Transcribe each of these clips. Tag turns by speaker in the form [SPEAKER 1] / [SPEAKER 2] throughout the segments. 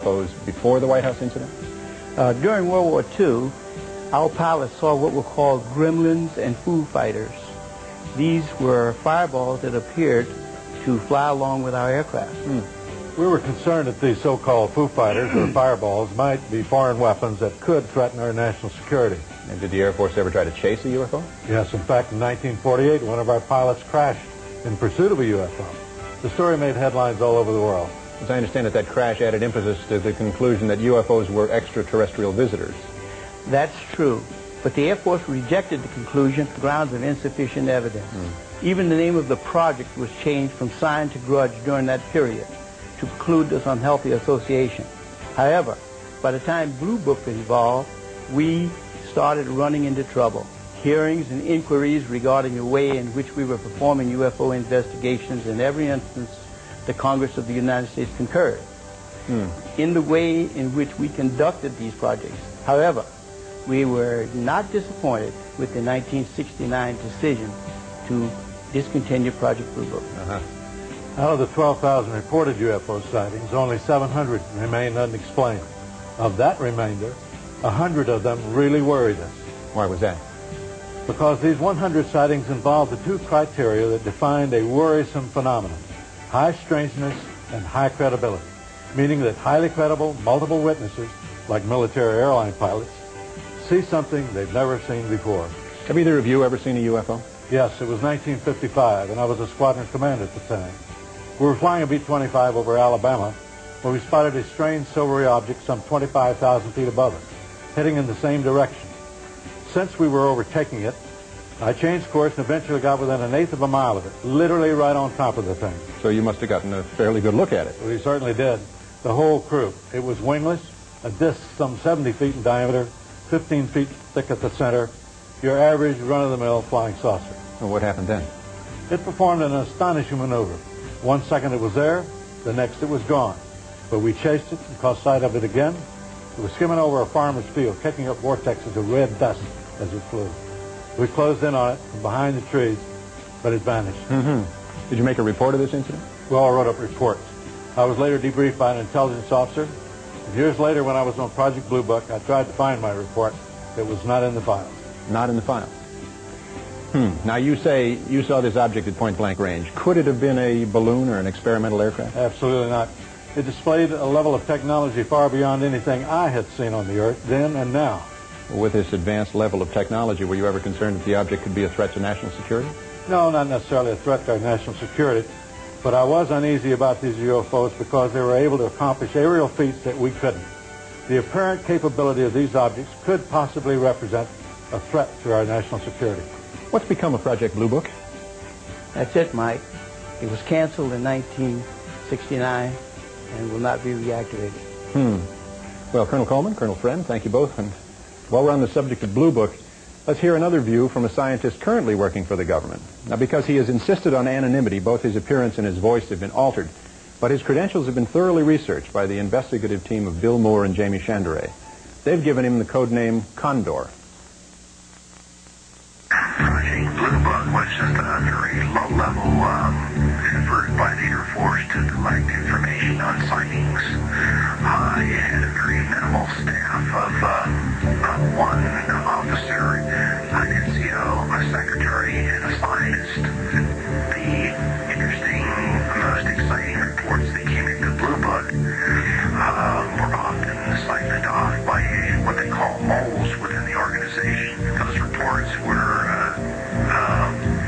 [SPEAKER 1] UFOs before the White House incident?
[SPEAKER 2] During World War II, our pilots saw what were called gremlins and Foo Fighters. These were fireballs that appeared to fly along with our aircraft.
[SPEAKER 3] We were concerned that these so-called Foo Fighters or fireballs might be foreign weapons that could threaten our national security.
[SPEAKER 1] And did the Air Force ever try to chase a UFO?
[SPEAKER 3] Yes, in fact, in 1948, one of our pilots crashed in pursuit of a UFO. The story made headlines all over the world.
[SPEAKER 1] As I understand it, that crash added emphasis to the conclusion that UFOs were extraterrestrial visitors.
[SPEAKER 2] That's true. But the Air Force rejected the conclusion on grounds of insufficient evidence. Even the name of the project was changed from Sign to Grudge during that period to preclude this unhealthy association. However, by the time Blue Book was involved, we started running into trouble. Hearings and inquiries regarding the way in which we were performing UFO investigations, in every instance, the Congress of the United States concurred in the way in which we conducted these projects. However, we were not disappointed with the 1969 decision to discontinue Project Blue Book.
[SPEAKER 3] Out of the 12,000 reported UFO sightings, only 700 remain unexplained. Of that remainder, 100 of them really worried us.
[SPEAKER 1] Why was that?
[SPEAKER 3] Because these 100 sightings involved the two criteria that defined a worrisome phenomenon: high strangeness and high credibility, meaning that highly credible, multiple witnesses, like military airline pilots, see something they've never seen before.
[SPEAKER 1] Have either of you ever seen a UFO?
[SPEAKER 3] Yes, it was 1955, and I was a squadron commander at the time. We were flying a B-25 over Alabama when we spotted a strange silvery object some 25,000 feet above us, heading in the same direction. Since we were overtaking it, I changed course and eventually got within an eighth of a mile of it, literally right on top of the thing.
[SPEAKER 1] So you must have gotten a fairly good look at it.
[SPEAKER 3] We certainly did. The whole crew. It was wingless, a disc some 70 feet in diameter, 15 feet thick at the center, your average run-of-the-mill flying saucer.
[SPEAKER 1] Well, what happened then?
[SPEAKER 3] It performed an astonishing maneuver. 1 second it was there, the next it was gone. But we chased it and caught sight of it again. It was skimming over a farmer's field, kicking up vortexes of red dust as it flew. We closed in on it from behind the trees, but it vanished.
[SPEAKER 1] Did you make a report of this incident?
[SPEAKER 3] We all wrote up reports. I was later debriefed by an intelligence officer. And years later, when I was on Project Blue Book, I tried to find my report. It was not in the files.
[SPEAKER 1] Not in the files. Now, you say you saw this object at point-blank range. Could it have been a balloon or an experimental aircraft?
[SPEAKER 3] Absolutely not. It displayed a level of technology far beyond anything I had seen on the Earth then and now.
[SPEAKER 1] With this advanced level of technology, were you ever concerned that the object could be a threat to national security?
[SPEAKER 3] No, not necessarily a threat to our national security, but I was uneasy about these UFOs because they were able to accomplish aerial feats that we couldn't. The apparent capability of these objects could possibly represent a threat to our national security.
[SPEAKER 1] What's become of Project Blue Book?
[SPEAKER 2] That's it, Mike. It was canceled in 1969 and will not be reactivated.
[SPEAKER 1] Well, Colonel Coleman, Colonel Friend, thank you both. And while we're on the subject of Blue Book, let's hear another view from a scientist currently working for the government. Now, because he has insisted on anonymity, both his appearance and his voice have been altered, but his credentials have been thoroughly researched by the investigative team of Bill Moore and Jamie Chandray. They've given him the code name Condor.
[SPEAKER 4] Project Blue Book was just a very low-level effort by the Air Force to collect information on sightings. It had a very minimal staff of one officer, an NCO, a secretary, and a scientist. The interesting, most exciting reports that came into Blue Book were often siphoned off by what they call moles within the organization. Those reports were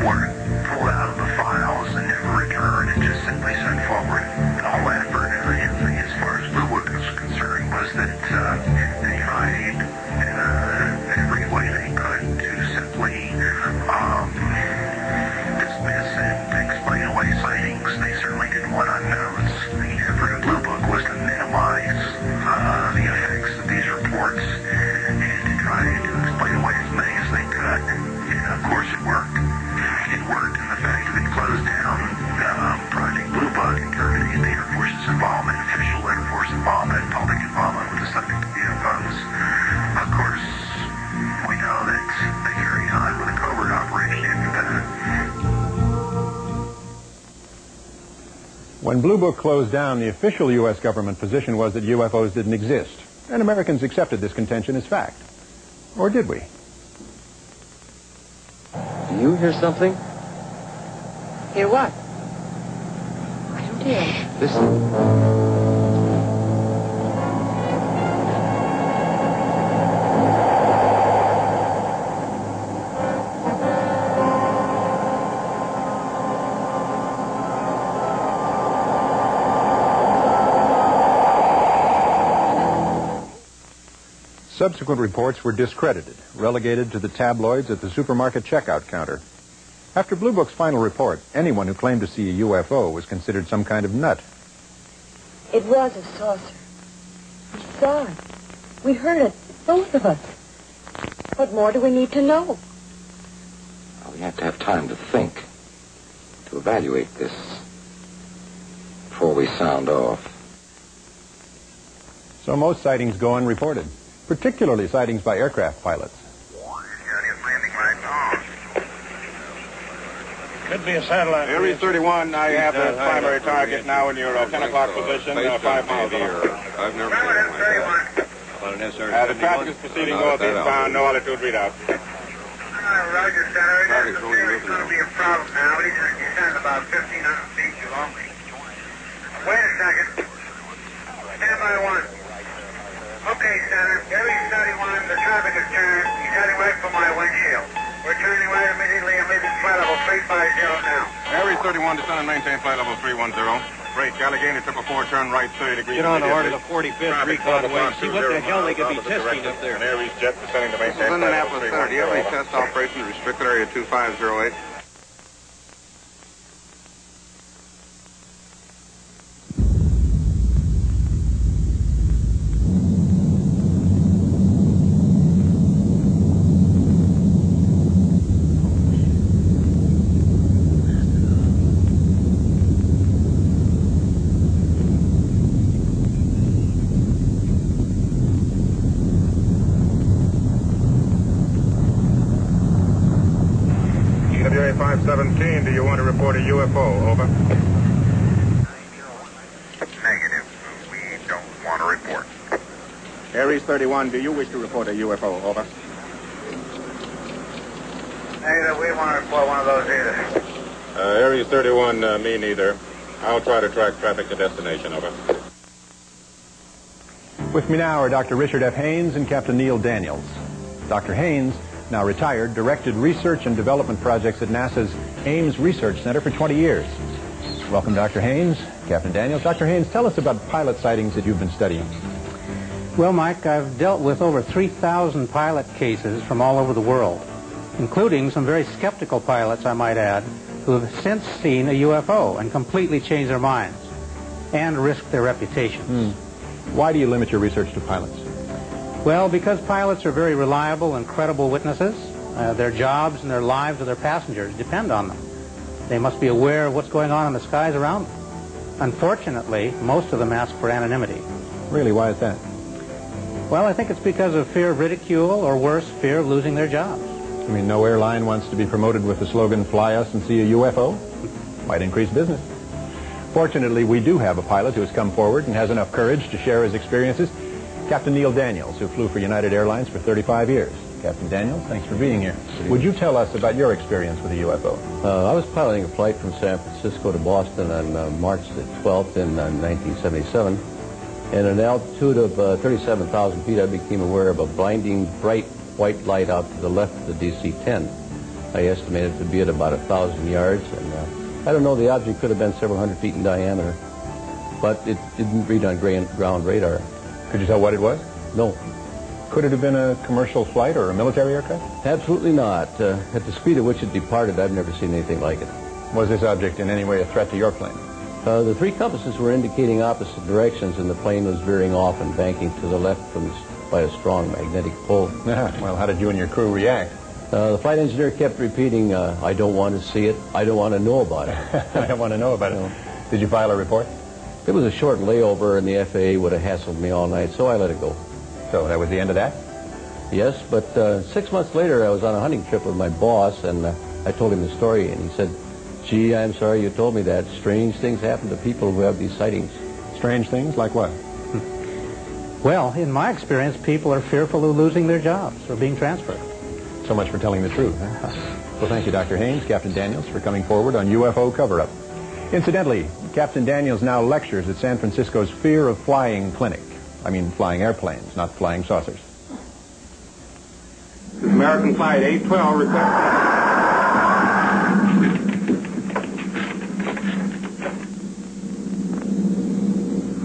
[SPEAKER 4] pulled out of the files and never returned and just simply sent forward. The whole effort, as far as Blue Book is concerned, was that they tried every way they could to simply dismiss and explain away sightings. They certainly didn't want unknowns. The effort of Blue Book was to minimize the effects of these reports and to try to explain away as many as they could. And of course it worked. It worked in the fact that it closed down Project Blue Book and terminated the Air Force's involvement, official Air Force involvement, public involvement with the subject of UFOs. Of course, we know that they carried on with a covert operation after that.
[SPEAKER 1] What When Blue Book closed down, the official U.S. government position was that UFOs didn't exist, and Americans accepted this contention as fact. Or did we?
[SPEAKER 5] Do you hear something?
[SPEAKER 6] Hear what? I don't hear.
[SPEAKER 5] Listen.
[SPEAKER 1] Subsequent reports were discredited, relegated to the tabloids at the supermarket checkout counter. After Blue Book's final report, anyone who claimed to see a UFO was considered some kind of nut.
[SPEAKER 6] It was a saucer. We saw it. We heard it, both of us. What more do we need to know?
[SPEAKER 5] Well, we have to have time to think, to evaluate this before we sound off.
[SPEAKER 1] So most sightings go unreported, particularly sightings by aircraft pilots.
[SPEAKER 7] Could be a satellite.
[SPEAKER 8] Aries 31, I have the primary target now in your 10 o'clock position, 5 miles over.
[SPEAKER 7] I've never seen one like that. About an SR-71?
[SPEAKER 8] The traffic is proceeding northeastbound, no altitude readout.
[SPEAKER 4] Roger, Senator. That's going to be a problem now. He's descending about 1,500 feet too long. Wait a second. Stand by one. Okay, Senator. Aries 31, the traffic is turned. He's heading right for my windshield. We're turning right immediately and leaving flight level 350 now.
[SPEAKER 8] Aries 31, descend and maintain flight level 310. Great. Allegheny 444, turn right 30 degrees.
[SPEAKER 7] Get on the order of the 45th recon way. See what the hell they could be testing up there.
[SPEAKER 8] An Aries jet descending to maintain flight level 310. Do you have any test operations restricted area 2508? EWA 517, do you want to report a UFO? Over.
[SPEAKER 4] Negative. We don't want to report.
[SPEAKER 8] Aries 31, do you wish to report a UFO? Over.
[SPEAKER 4] Negative. We want to report one of those either.
[SPEAKER 8] Aries 31, me neither. I'll try to track traffic to destination. Over.
[SPEAKER 1] With me now are Dr. Richard F. Haynes and Captain Neil Daniels. Dr. Haynes, now retired, directed research and development projects at NASA's Ames Research Center for 20 years. Welcome, Dr. Haynes. Captain Daniels. Dr. Haynes, tell us about pilot sightings that you've been studying.
[SPEAKER 2] Well, Mike, I've dealt with over 3,000 pilot cases from all over the world, including some very skeptical pilots, I might add, who have since seen a UFO and completely changed their minds and risked their reputations.
[SPEAKER 1] Why do you limit your research to pilots?
[SPEAKER 2] Well, because pilots are very reliable and credible witnesses. Their jobs and their lives of their passengers depend on them. They must be aware of what's going on in the skies around them. Unfortunately, most of them ask for anonymity.
[SPEAKER 1] Really, why is that?
[SPEAKER 2] Well, I think it's because of fear of ridicule, or worse, fear of losing their jobs.
[SPEAKER 1] I mean, no airline wants to be promoted with the slogan, "Fly us and see a UFO." Might increase business. Fortunately, we do have a pilot who has come forward and has enough courage to share his experiences. Captain Neil Daniels, who flew for United Airlines for 35 years. Captain Daniels, thanks for being here. Would you tell us about your experience with a UFO?
[SPEAKER 9] I was piloting a flight from San Francisco to Boston on March the 12th in 1977. And at an altitude of 37,000 feet, I became aware of a blinding, bright white light out to the left of the DC-10. I estimated it to be at about 1,000 yards. And I don't know, the object could have been several hundred feet in diameter. But it didn't read on ground radar.
[SPEAKER 1] Could you tell what it was?
[SPEAKER 9] No.
[SPEAKER 1] Could it have been a commercial flight or a military aircraft?
[SPEAKER 9] Absolutely not. At the speed at which it departed, I've never seen anything like it.
[SPEAKER 1] Was this object in any way a threat to your plane?
[SPEAKER 9] The three compasses were indicating opposite directions, and the plane was veering off and banking to the left by a strong magnetic pull.
[SPEAKER 1] Well, how did you and your crew react?
[SPEAKER 9] The flight engineer kept repeating, I don't want to see it, I don't want to know about it.
[SPEAKER 1] I don't want to know about it. Did you file a report?
[SPEAKER 9] It was a short layover, and the FAA would have hassled me all night, so I let it go.
[SPEAKER 1] So that was the end of that?
[SPEAKER 9] Yes, but 6 months later, I was on a hunting trip with my boss, and I told him the story, and he said, Gee, I'm sorry you told me that. Strange things happen to people who have these sightings.
[SPEAKER 1] Strange things? Like what?
[SPEAKER 10] Well, in my experience, people are fearful of losing their jobs or being transferred.
[SPEAKER 1] So much for telling the truth, huh? Well, thank you, Dr. Haynes, Captain Daniels, for coming forward on UFO Cover-Up. Incidentally, Captain Daniels now lectures at San Francisco's Fear of Flying Clinic. I mean flying airplanes, not flying saucers.
[SPEAKER 8] American Flight 812 requesting...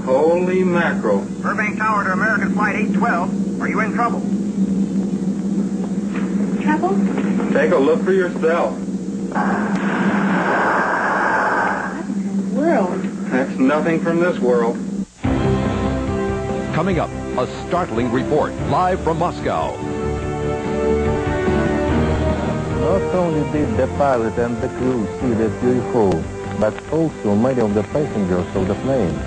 [SPEAKER 8] Holy mackerel.
[SPEAKER 11] Burbank Tower to American Flight 812. Are you in trouble?
[SPEAKER 6] Trouble?
[SPEAKER 8] Take a look for yourself.
[SPEAKER 6] World.
[SPEAKER 8] That's nothing from this world.
[SPEAKER 12] Coming up, a startling report live from Moscow.
[SPEAKER 13] Not only did the pilot and the crew see that UFO, but also many of the passengers of the plane.